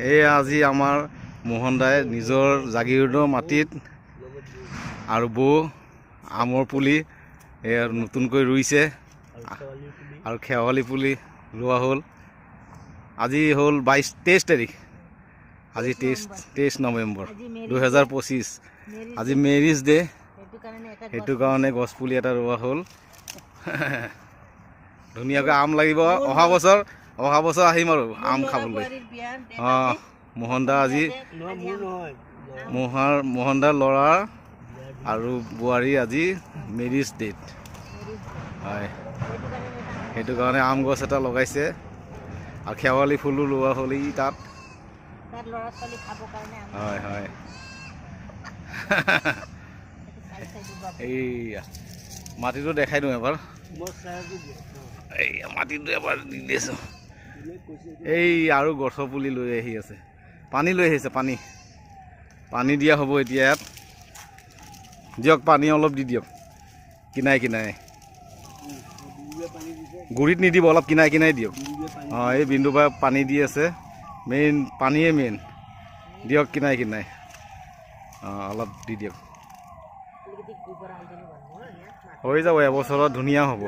এই আজি আমাৰ মোহন দাই নিজৰ জাগিৰোডৰ মাটিত আৰু আমৰ পুলি নতুনকৈ ৰুইছে আৰু খেৱালি পুলি ৰোৱা হ'ল। আজি হ'ল 23 তাৰিখ, আজি 23 নৱেম্বৰ 2025। আজি মেৰিজ ডে, সেইটো কাৰণে গছ পুলি এটা ৰোৱা হ'ল। ধুনীয়াকৈ আম লাগিব। অহা বছৰ আহিম আৰু আম খাবলৈ। অঁ, মোহন দা আজি মোহন দাৰ ল'ৰা আৰু বোৱাৰী আজি মেৰিজ ডেট হয়, সেইটো কাৰণে আম গছ এটা লগাইছে আৰু খেৱালি ফুলো লোৱা হ'ল তাত। হয় হয়। এইয়া মাটিটো দেখাই দিওঁ এবাৰ। এইয়া মাটিটো এবাৰ দি দিছোঁ। এই আৰু গছৰ পুলি লৈ আহি আছে, পানী লৈ আহিছে। পানী দিয়া হ'ব এতিয়া ইয়াত। দিয়ক, পানী অলপ দি দিয়ক কিনাই কিনাই, গুৰিত নিদিব, অলপ কিনাই কিনাই দিয়ক। অঁ, এই বিন্দু বাই পানী দি আছে। পানীয়ে মেইন। দিয়ক কিনাই কিনাই। অঁ, অলপ দি দিয়ক, হৈ যাব। এবছৰত ধুনীয়া হ'ব।